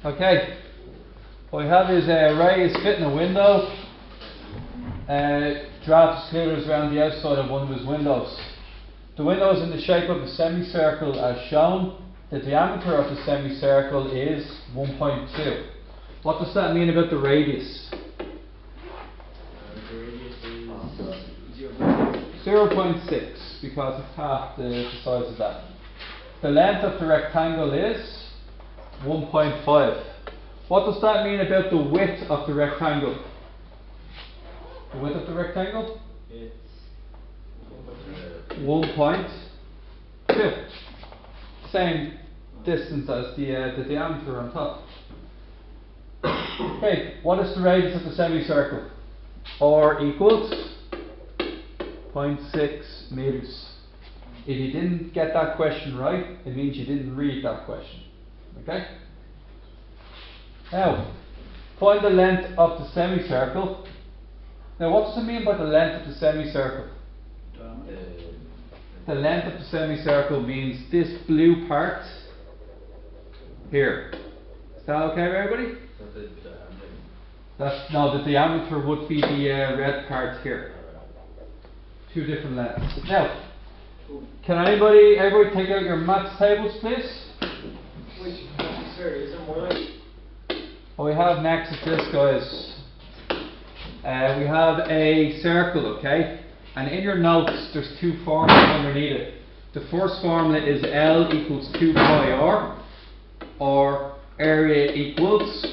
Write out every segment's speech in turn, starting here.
Okay, what we have is a ray is fitting a window, draft excluders around the outside of one of his windows. The window is in the shape of a semicircle as shown. The diameter of the semicircle is 1.2. What does that mean about the radius? The radius is 0.6, because it's half the size of that. The length of the rectangle is 1.5. What does that mean about the width of the rectangle? The width of the rectangle? it's 1.2. Same distance as the diameter on top. Okay, what is the radius of the semicircle? R equals 0.6 meters. If you didn't get that question right, it means you didn't read that question. Okay? Now, find the length of the semicircle. Now, what does it mean by the length of the semicircle? The length of the semicircle means this blue part here. Is that okay with everybody? No, the diameter would be the red part here. Two different lengths. Now, can everybody take out your maths tables, please? Wait, sir, is there more like? What we have next is this, guys. We have a circle, okay? And in your notes, there's two formulas underneath it. The first formula is L equals 2 pi r, or area equals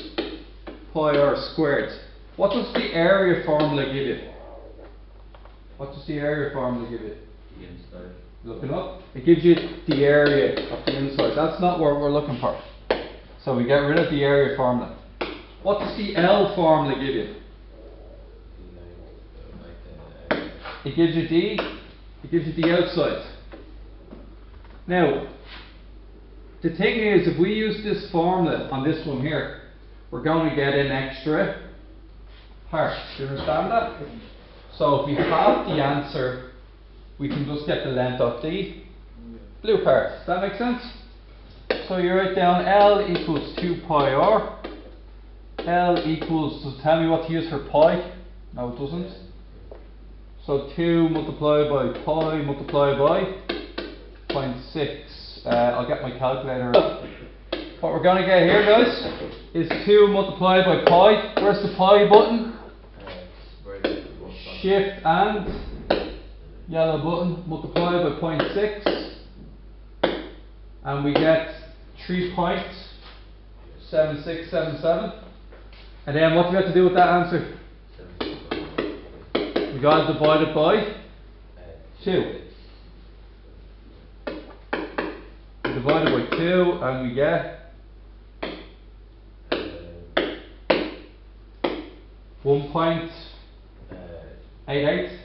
pi r squared. What does the area formula give you? What does the area formula give you? The inside. Look it up. It gives you the area of the inside. That's not what we're looking for. So we get rid of the area formula. What does the L formula give you? It gives you the outside. Now, the thing is, if we use this formula on this one here, we're going to get an extra part. Do you understand that? So if we have the answer, we can just get the length of the blue part. Does that make sense? So you write down L equals 2 pi r. L equals, does it tell me what to use for pi? No, it doesn't. So 2 multiplied by pi multiplied by 0.6. I'll get my calculator. What we're going to get here, guys, is 2 multiplied by pi. Where's the pi button? Shift and yellow button multiplied by 0.6. And we get 3.7677. And then what do we have to do with that answer? We got to divide it by 2. Divide it by 2 and we get 1.88.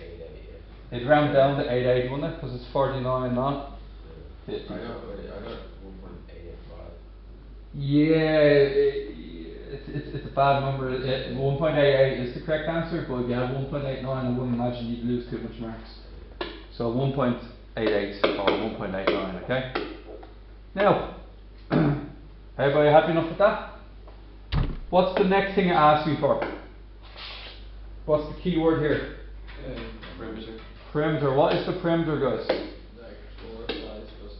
It rounded down to 88, wouldn't it? Because it's 49, not 50. I got 1.885. Yeah, it's a bad number. 1.88 is the correct answer, but if you have 1.89, I wouldn't imagine you'd lose too much marks. So 1.88 or 1.89, okay? Now, everybody happy enough with that? What's the next thing it asks me for? What's the key word here? Perimeter. Perimeter. What is the perimeter, guys? Like 4 sides plus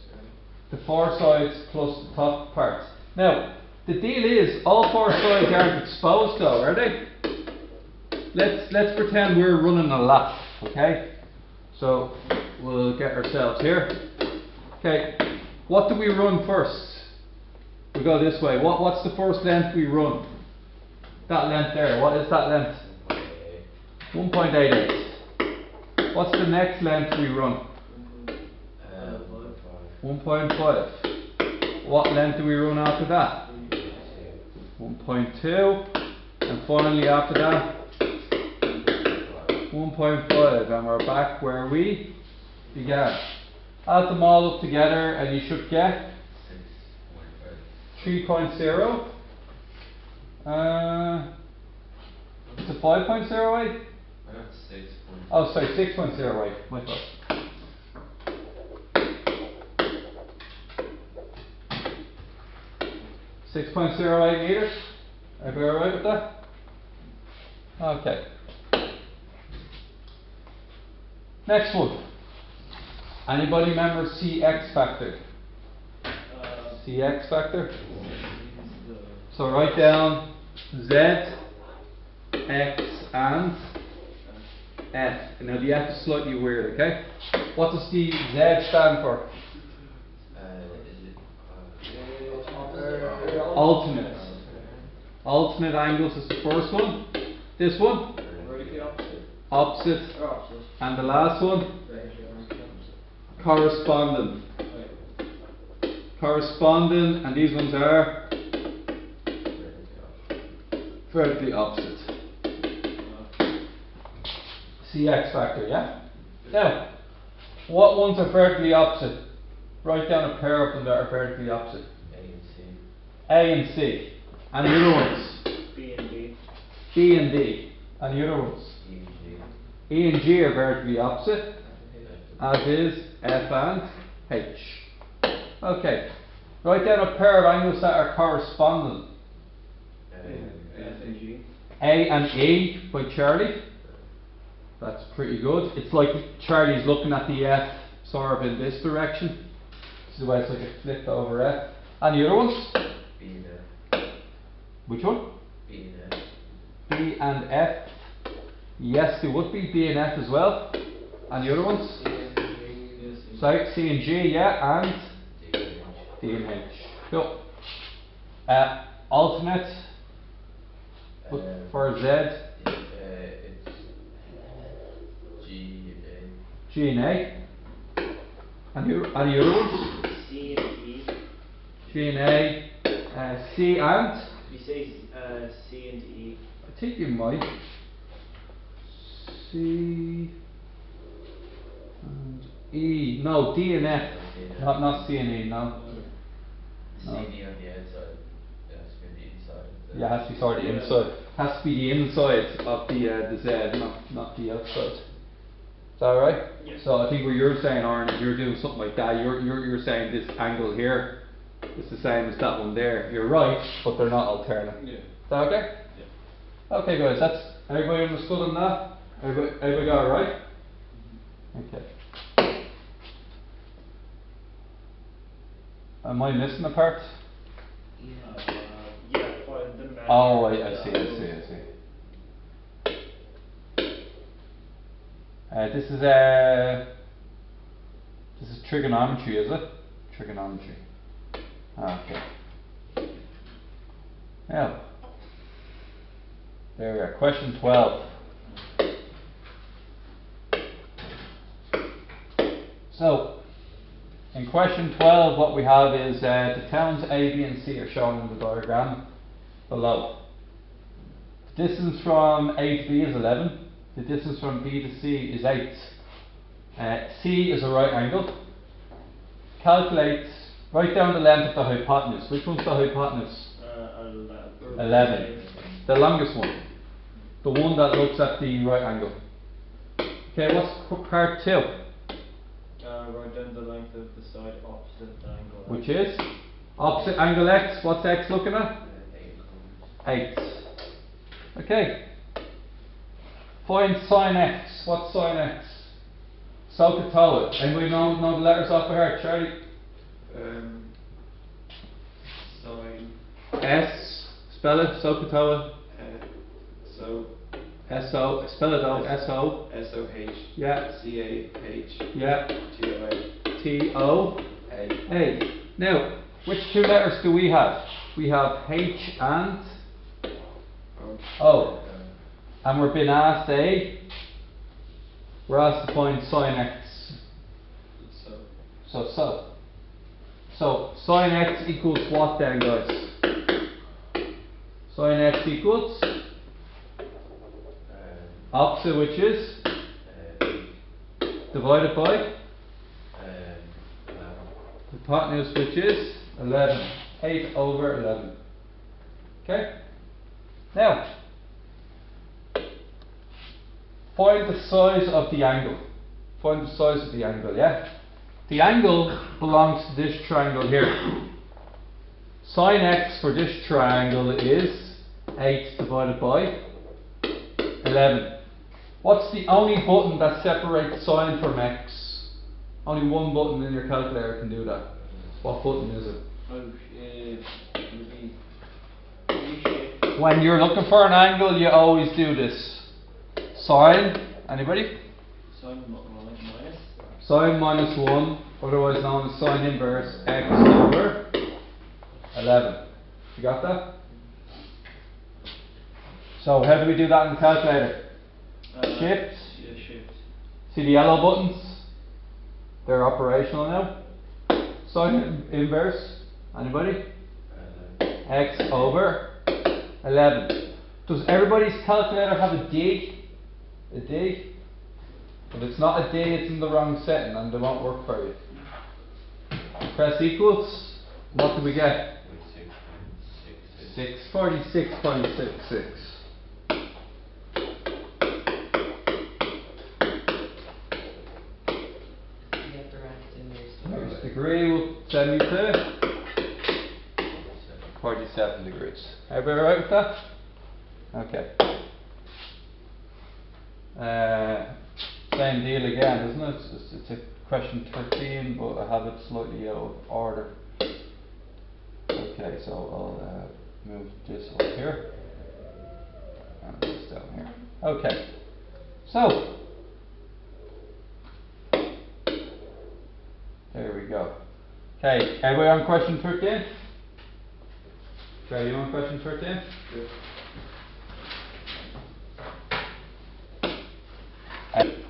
10. The 4 sides plus the top part. Now, the deal is, all 4 sides aren't exposed though, are they? Let's pretend we're running a lap, okay? So, we'll get ourselves here. Okay, what do we run first? We go this way. What's the first length we run? That length there, what is that length? 1.88. What's the next length we run? 1.5. What length do we run after that? 1.2. And finally after that, 1.5. And we're back where we began. Add them all up together and you should get 3.0. It's a 5.08? I got 6. Oh, sorry, 6.08. My fault. 6.08 meters. Everybody alright with that? Okay. Next one. Anybody remember CX factor? CX factor? So write down Z, X, and F. Now the F is slightly weird, okay? What does the Z stand for? Alternate. Alternate angles is the first one. This one? Vertically opposite. Opposite. Or opposite. And the last one? Corresponding. Corresponding, and these ones are vertically opposite. CX factor, yeah? Now, what ones are vertically opposite? Write down a pair of them that are vertically opposite. A and C. A and C. And the other ones? B and D. B and D. And the other ones? E and G. E and G are vertically opposite, as is F and H. Okay. Write down a pair of angles that are corresponding. F and G. A and E by Charlie. That's pretty good. It's like Charlie's looking at the F sort of in this direction. This is why it's like a flipped over F. And the other ones? B and F. Which one? B and F. B and F. Yes, there would be B and F as well. And the other ones? C and G. So C and G, yeah, and D and H. D and H. Cool. Alternate for Z. It's G and A. G and A. And the other ones? C and E. G and A. C and? We say C and E. I think you might. C and E. No, D and F. Not C and E, no. C and E on the outside. It has to be the inside. Yeah, it has to be sort of the inside. Has to be the inside of the Z, not the outside. Is that right? Yes. So I think what you're saying, Aaron, is you're doing something like that. You're saying this angle here is the same as that one there. You're right, but they're not alternate. Yeah. Is that okay? Yeah. Okay, guys. That's everybody understood on that. Everybody got it right? Okay. Am I missing a part? Yeah, but the math. Oh, I see. This is trigonometry, is it? Trigonometry. Okay. Now, there we are. Question 12. So, in question 12, what we have is the towns A, B, and C are shown in the diagram below. The distance from A to B is 11. The distance from B to C is 8. C is a right angle. Calculate, write down the length of the hypotenuse. Which one's the hypotenuse? 11. The longest one. The one that looks at the right angle. Okay, what's part 2? Write down the length of the side opposite the angle. Which is? Opposite angle X. What's X looking at? 8. Okay. Find sine X. What's sine X? SOHCAHTOA. Anybody know the letters off by heart? Charlie? Sine. S. Spell it. SOHCAHTOA. So. S-O. Spell it out. S-O. S-O-H. Yeah. C-A-H. Yeah. T-O-A. T-O. A. Now, which two letters do we have? We have H and O. And we're being asked we're asked to find sine X. So sine X equals what then, guys? Sine X equals opposite, which is divided by hypotenuse, which is 11. 8 over 11. Okay? Now, find the size of the angle. Find the size of the angle, yeah? The angle belongs to this triangle here. Sine x for this triangle is 8 divided by 11. What's the only button that separates sine from x? Only one button in your calculator can do that. What button is it? Would be reshift. When you're looking for an angle, you always do this. Sine, anybody? Sine minus. Sine minus 1, otherwise known as sine inverse x over 11. You got that? So how do we do that in the calculator? Shift. Yeah, shift. See the yellow buttons? They're operational now. Sine inverse, anybody? X over 11. Does everybody's calculator have a D? A D? If it's not a D, it's in the wrong setting and they won't work for you. Press equals. What do we get? 46.66. Next degree will send me to 47 degrees. Everybody alright with that? Okay. Same deal again, isn't it? It's a question 13, but I have it slightly out of order. Okay, so I'll move this up here and this down here. Okay, so there we go. Okay, everybody on question 13? Okay, you on question 13? Good.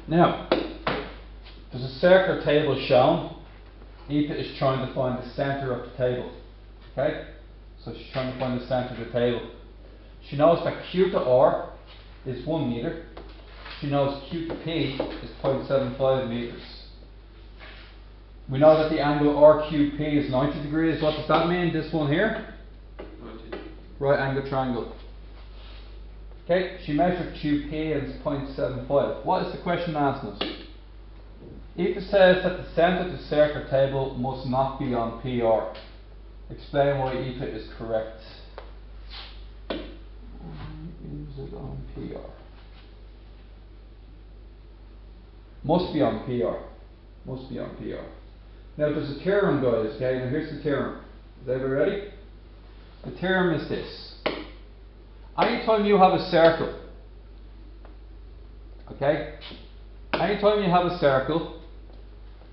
Now, there's a circular table shown. Aoife is trying to find the centre of the table. Okay? So she's trying to find the centre of the table. She knows that Q to R is 1 metre. She knows Q to P is 0.75 metres. We know that the angle RQP is 90 degrees. What does that mean? This one here? 90. Right angle triangle. Okay, she measured QP and it's 0.75. What is the question asking us? Aoife says that the centre of the circular table must not be on PR. Explain why Aoife is correct. Is it on PR? Must be on PR. Must be on PR. Now there's a theorem, guys, okay? Now here's the theorem. Is everybody ready? The theorem is this. Anytime you have a circle, okay? Anytime you have a circle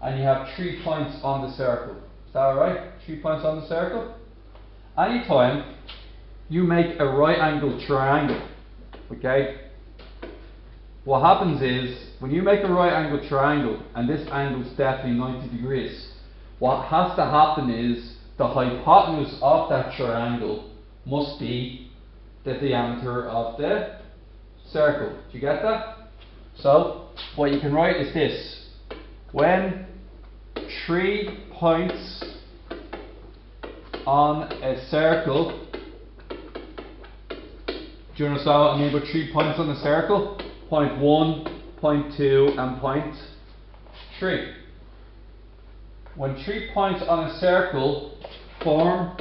and you have 3 points on the circle, is that alright? 3 points on the circle? Anytime you make a right angled triangle, okay? What happens is, when you make a right angled triangle, and this angle is definitely 90 degrees, what has to happen is the hypotenuse of that triangle must be the diameter of the circle. Do you get that? So, what you can write is this. When 3 points on a circle, do you understand what I mean by 3 points on a circle? Point 1, point 2 and point 3. When 3 points on a circle form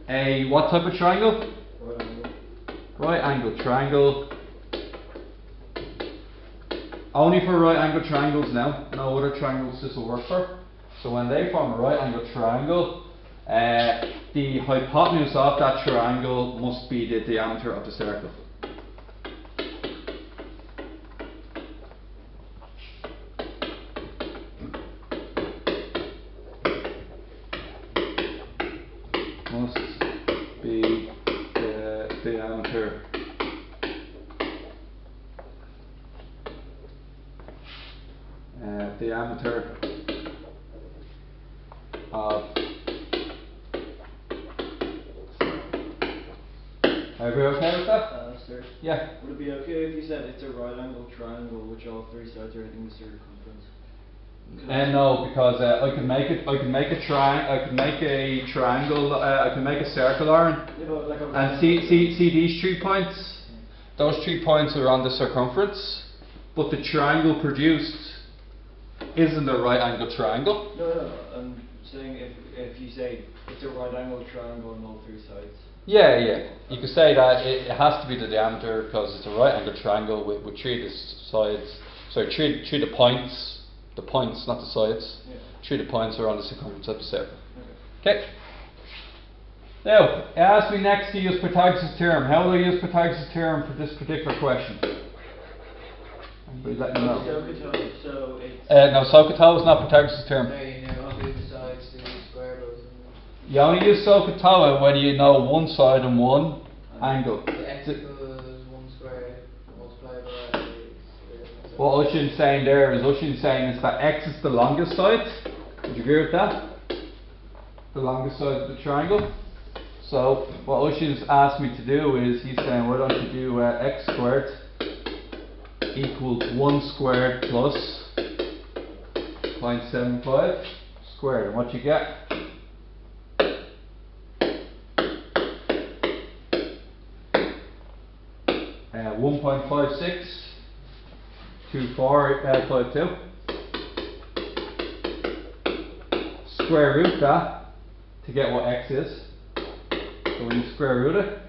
a what type of triangle? Right angle. Right angle triangle. Only for right angle triangles now. No other triangles this will work for. So when they form a right angle triangle, the hypotenuse of that triangle must be the diameter of the circle. Must be the diameter diameter of. Are we okay with that? Sir. Yeah. Would it be okay if you said it's a right angle triangle which all 3 sides are hitting the circumference? No, because I can make it. I can make a I can make a triangle. I can make a circle, Aaron. You know, like a And see these 3 points. Those 3 points are on the circumference, but the triangle produced isn't a right angle triangle. No, I'm saying if you say It's a right angle triangle on all three sides. Yeah, yeah. You could say that it has to be the diameter because it's a right angle triangle with three of the sides. Sorry, three of the points. The points, not the sides. Yeah. Three of the points are on the circumference of the circle. Okay. Okay. Now, it asks me next to use Pythagoras' theorem. How will I use Pythagoras' theorem for this particular question? Anybody let me know. So it's No, SOHCAHTOA is not Pythagoras' theorem. No, you know, two sides to the square root. You only use SOHCAHTOA when you know one side and one angle. The x equals 1 squared multiplied by What Ushin's saying there is Ushin's saying is that x is the longest side. Would you agree with that? The longest side of the triangle. So what Ushin's asked me to do is he's saying why don't you do x squared equals 1 squared plus 0.75 squared, and what you get? 1.562452. Square root that to get what x is. So when you square root it,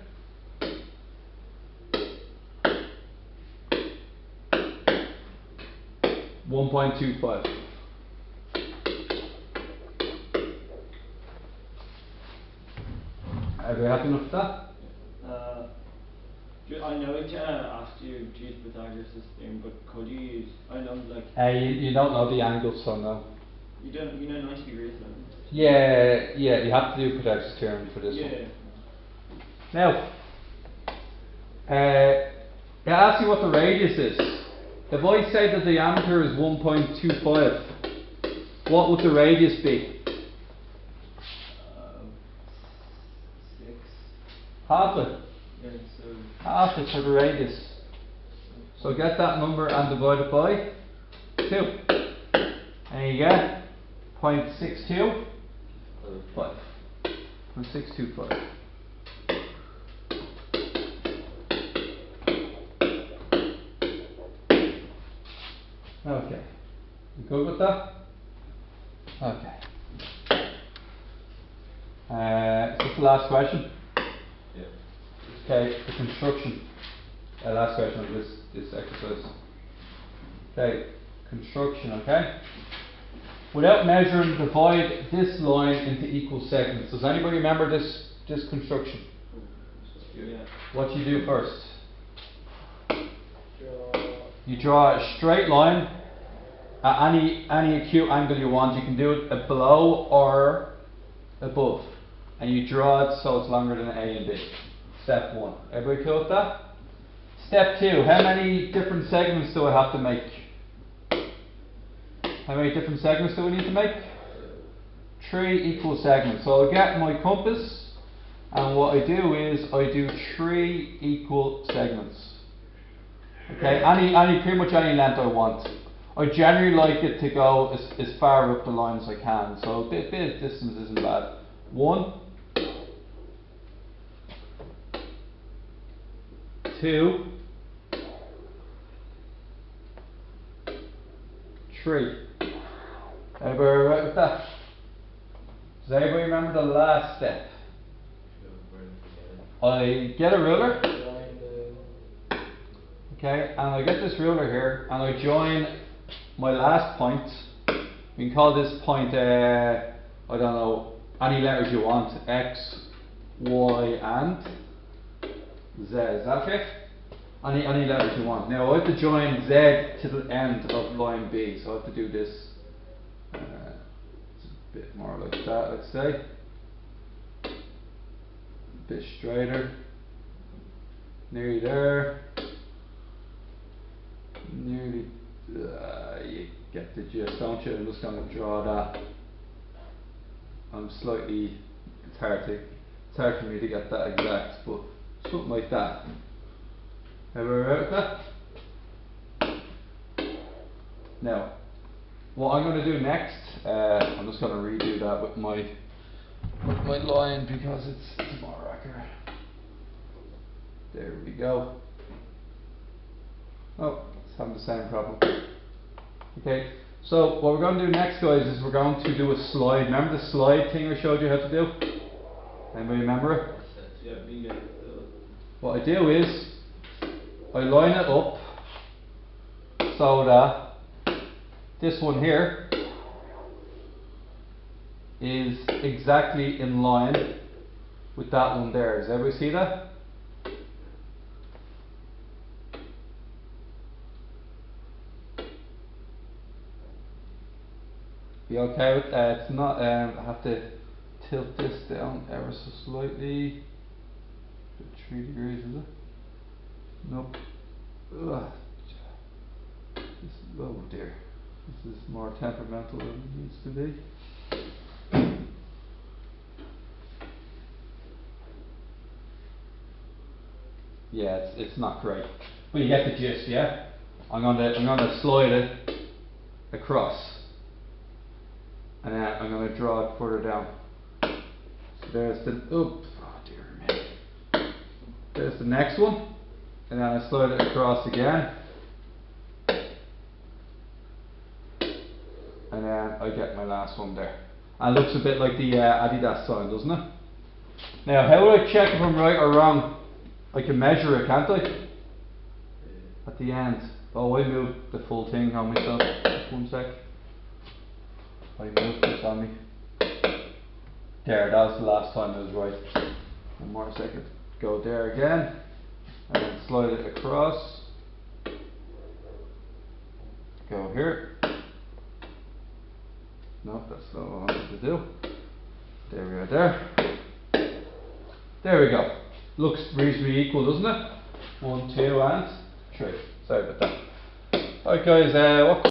.25. Are we happy enough with that? I know it asked you to use Pythagoras' theorem, but could you use? I know like. You don't know the angles, so no. You don't. You know 90 degrees, don't you? Yeah, you have to do Pythagoras' theorem for this one. Now, it asks you what the radius is. If I say the diameter is 1.25, what would the radius be? 6. Half it. Yeah, so. Half it for the radius. So get that number and divide it by 2. And you get 0.625. 0.625. Okay. You good with that? Okay. Is this the last question? Yeah. Okay, the construction. Last question of this exercise. Okay, construction, okay? Without measuring, divide this line into equal segments. Does anybody remember this construction? Yeah. What do you do first? Draw. You draw a straight line at any acute angle you want. You can do it below or above. And you draw it so it's longer than A and B. Step 1. Everybody cool with that? Step 2. How many different segments do I have to make? How many different segments do we need to make? 3 equal segments. So I'll get my compass, and what I do is I do 3 equal segments. Okay, pretty much any length I want. I generally like it to go as far up the line as I can. So a bit of distance isn't bad. 1, 2, 3. Everybody right with that? Does everybody remember the last step? I get a ruler, okay, and I get this ruler here, and I join my last point. We can call this point, I don't know, any letters you want, X, Y, and Z. Is that okay? Any letters you want. Now I have to join Z to the end of line B, so I have to do this. It's a bit more like that, let's say. A bit straighter. Nearly there. Nearly. You get the gist, don't you? I'm just going to draw that. It's hard for me to get that exact, but something like that. Everybody right with that? Now, what I'm going to do next, I'm just going to redo that with my line because it's more accurate. There we go. Oh, it's having the same problem. Okay, So what we're going to do next, guys, is we're going to do a slide. Remember the slide thing I showed you how to do? Anybody remember it? Yeah, me get What I do is I line it up so that this one here is exactly in line with that one there. Does everybody see that? Be okay with that? It's not. I have to tilt this down ever so slightly. 3 degrees, is it? Nope. Ugh. Oh dear. This is more temperamental than it needs to be. Yeah, it's not great, but you get the gist, yeah. I'm gonna slide it across, and then I'm gonna draw it further down. So there's the oh dear me. There's the next one, and then I slide it across again, and then I get my last one there. And it looks a bit like the Adidas sign, doesn't it? Now, how would I check if I'm right or wrong? I can measure it, can't I? At the end. Oh, I moved the full thing on myself. Just 1 sec. I moved this on me. There, that was the last time I was right. 1 more second. Go there again. And then slide it across. Go here. No, that's not what I wanted to do. There we are there. There we go. Looks reasonably equal, doesn't it? 1, 2 and 3. Sorry about that. Alright guys, what